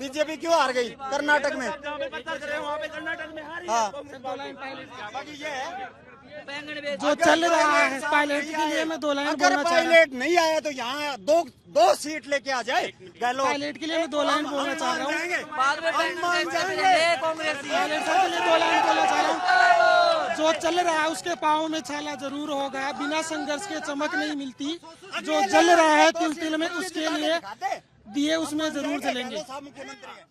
BJP क्यों हार गई कर्नाटक में? हाँ, बाकी ये है जो चल रहा है पायलट के लिए मैं 2 लाइन अगर बोलना चाह रहा हूँ। पायलट नहीं आया तो यहाँ दो सीट लेके आ जाए गहलोत। पायलट के लिए मैं 2 लाइन बोलना चाह रहा हूँ। हम मान जाएंगे। पायलट साहब के लिए 2 लाइन बोलना चाह रहा हूँ। जो चल रहा है उसके पाँव में छाला जरूर होगा, बिना संघर्ष के चमक नहीं मिलती। जो जल रहा है तिल तिल में, उसके लिए दिए उसमें जरूर जलेंगे।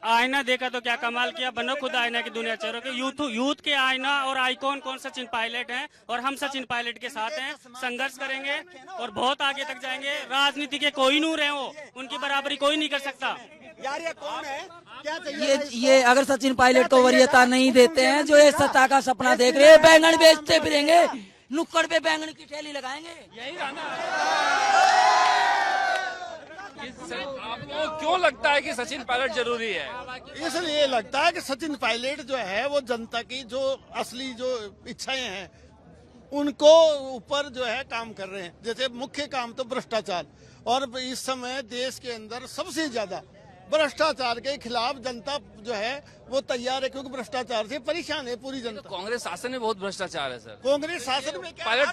आईना देखा तो क्या कमाल किया, बनो खुद आईना की दुनिया चेहरों के। यूथ के आईना और आइकॉन कौन सचिन पायलट हैं, और हम सचिन पायलट के साथ हैं। संघर्ष करेंगे और बहुत आगे तक जाएंगे। राजनीति के कोई नूर है, वो उनकी बराबरी कोई नहीं कर सकता। यार ये कौन है, क्या चाहिए? ये अगर सचिन पायलट को वरीयता नहीं देते हैं, जो ये सत्ता का सपना देख रहे हैं, बैंगन बेचते फिरेंगे, नुक्कड़ पे बैंगन की ठेली लगाएंगे। यही आपको क्यों लगता है कि सचिन पायलट जरूरी है? इसलिए लगता है कि सचिन पायलट जो है वो जनता की जो असली जो इच्छाएं हैं उनको ऊपर जो है काम कर रहे हैं। जैसे मुख्य काम तो भ्रष्टाचार, और इस समय देश के अंदर सबसे ज्यादा भ्रष्टाचार के खिलाफ जनता जो है वो तैयार है, क्योंकि भ्रष्टाचार से परेशान है पूरी जनता। कांग्रेस शासन में बहुत भ्रष्टाचार है सर। कांग्रेस शासन में क्या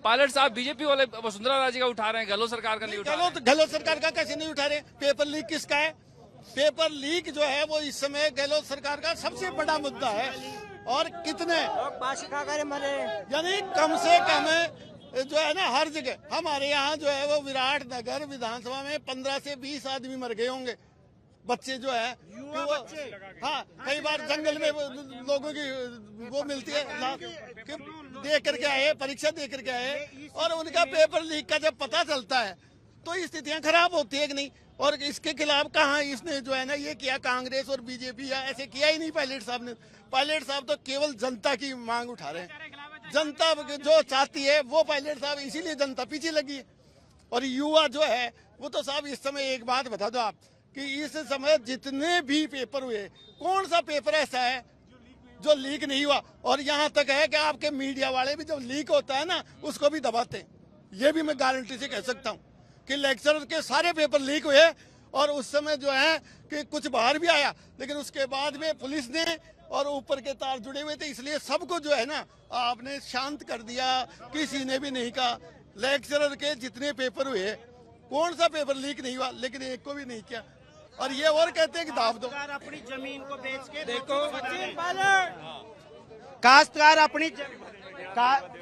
पायलट साहब बीजेपी वाले वसुंधरा राजे का उठा रहे हैं, गहलोत सरकार का नहीं उठा रहे हैं। गहलोत सरकार का कैसे नहीं उठा रहे? पेपर लीक किसका है? पेपर लीक जो है वो इस समय गहलोत सरकार का सबसे बड़ा मुद्दा है। और कितने यानी कम से कम जो है ना, हर जगह हमारे यहाँ जो है वो विराट नगर विधानसभा में 15 से 20 आदमी मर गए होंगे, बच्चे जो है हाँ, कई बार जंगल में लोगों की वो मिलती है कि दे करके आए, परीक्षा दे करके आए, और उनका पेपर लीक का जब पता चलता है तो स्थितियां खराब होती है कि नहीं। और इसके खिलाफ कहाँ इसने जो है ना ये किया, कांग्रेस और बीजेपी या ऐसे किया ही नहीं पायलट साहब ने। पायलट साहब तो केवल जनता की मांग उठा रहे हैं, जनता जो चाहती है वो पायलट साहब, इसीलिए जनता पीछे लगी है। और युवा जो है वो तो साहब इस समय एक बात बता दो आप कि इस समय जितने भी पेपर हुए, कौन सा पेपर ऐसा है जो लीक नहीं हुआ? और यहाँ तक है कि आपके मीडिया वाले भी जब लीक होता है ना उसको भी दबाते हैं। ये भी मैं गारंटी से कह सकता हूँ कि लेक्चरर के सारे पेपर लीक हुए, और उस समय जो है कि कुछ बाहर भी आया, लेकिन उसके बाद में पुलिस ने और ऊपर के तार जुड़े हुए थे, इसलिए सबको जो है ना आपने शांत कर दिया, किसी ने भी नहीं कहा। लेक्चरर के जितने पेपर हुए कौन सा पेपर लीक नहीं हुआ, लेकिन एक को भी नहीं किया। और ये और कहते हैं कि दाब दो। अपनी जमीन को बेच के देखो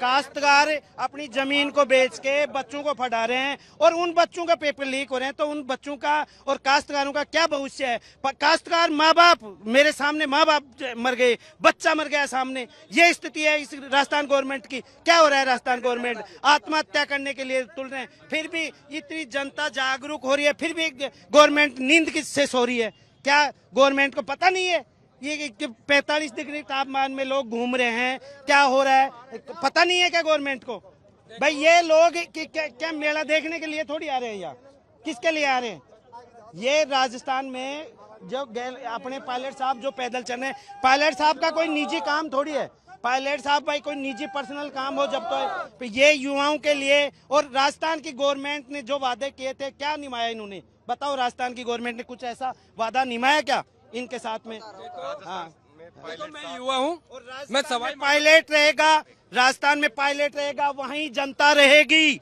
काश्तकार अपनी जमीन को बेच के बच्चों को पढ़ा रहे हैं, और उन बच्चों का पेपर लीक हो रहे हैं, तो उन बच्चों का और काश्तकारों का क्या भविष्य है? काश्तकार माँ बाप, मेरे सामने माँ बाप मर गए, बच्चा मर गया सामने, ये स्थिति है इस राजस्थान गवर्नमेंट की। क्या हो रहा है? राजस्थान गवर्नमेंट आत्महत्या करने के लिए तुल रहे हैं, फिर भी इतनी जनता जागरूक हो रही है, फिर भी गवर्नमेंट नींद किससे सो रही है? क्या गवर्नमेंट को पता नहीं है ये 45 डिग्री तापमान में लोग घूम रहे हैं, क्या हो रहा है पता नहीं है क्या गवर्नमेंट को? भाई ये लोग क्या मेला देखने के लिए थोड़ी आ रहे हैं, यहाँ किसके लिए आ रहे हैं? ये राजस्थान में जो अपने पायलट साहब जो पैदल चल रहे हैं, पायलट साहब का कोई निजी काम थोड़ी है। पायलट साहब भाई कोई निजी पर्सनल काम हो जब तो ये युवाओं के लिए, और राजस्थान की गवर्नमेंट ने जो वादे किए थे क्या निभाया इन्होंने? बताओ, राजस्थान की गवर्नमेंट ने कुछ ऐसा वादा निभाया क्या इनके साथ में? हाँ, मैं युवा हूँ, मैं सवाई पायलट रहेगा, राजस्थान में पायलट रहेगा, वहीं जनता रहेगी।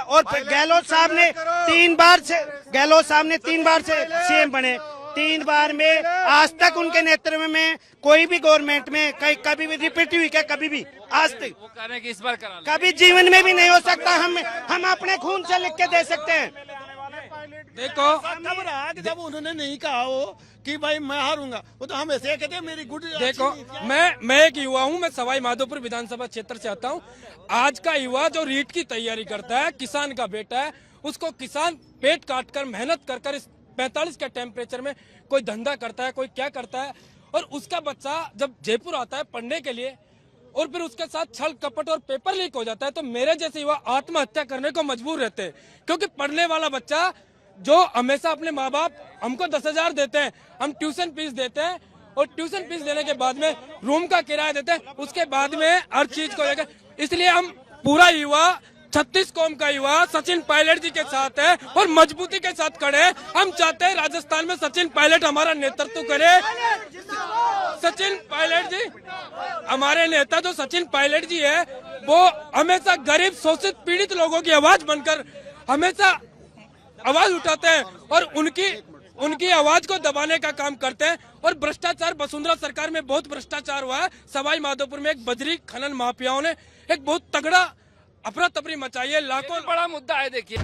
और गहलोत साहब ने 3 बार से सीएम बने, 3 बार में आज तक उनके नेतृत्व में कोई भी गवर्नमेंट में कभी भी रिपीट हुई क्या? कभी भी आज तक वो कह रहे हैं कि इस बार करा लो। कभी जीवन में भी नहीं हो सकता। हम अपने खून से लिख के दे सकते हैं। देखो तब रहा कि जब उन्होंने नहीं कहा हो कि भाई मैं हारूंगा, वो तो हम ऐसे कहते हैं मेरी गुड। देखो मैं एक युवा हूँ, मैं सवाई माधोपुर विधानसभा क्षेत्र से आता हूँ। आज का युवा जो रीट की तैयारी करता है, किसान का बेटा है, उसको किसान पेट काट कर मेहनत कर इस 45 के टेम्परेचर में कोई धंधा करता है, कोई क्या करता है, और उसका बच्चा जब जयपुर आता है पढ़ने के लिए और फिर उसके साथ छल कपट और पेपर लीक हो जाता है, तो मेरे जैसे युवा आत्महत्या करने को मजबूर रहते हैं। क्योंकि पढ़ने वाला बच्चा जो हमेशा अपने माँ बाप हमको 10,000 देते हैं, हम ट्यूशन फीस देते हैं, और ट्यूशन फीस देने के बाद में रूम का किराया देते हैं, उसके बाद में हर चीज को लेकर, इसलिए हम पूरा युवा 36 कौम का युवा सचिन पायलट जी के साथ है और मजबूती के साथ खड़े हैं। हम चाहते हैं राजस्थान में सचिन पायलट हमारा नेतृत्व करे। सचिन पायलट जी हमारे नेता, जो सचिन पायलट जी है, वो हमेशा गरीब शोषित पीड़ित लोगों की आवाज बनकर हमेशा आवाज उठाते हैं और उनकी आवाज को दबाने का काम करते हैं। और भ्रष्टाचार, वसुंधरा सरकार में बहुत भ्रष्टाचार हुआ है। सवाई माधोपुर में एक बजरी खनन माफियाओं ने एक बहुत तगड़ा अफरा तफरी मचाई है। लाखों बड़ा मुद्दा है। देखिए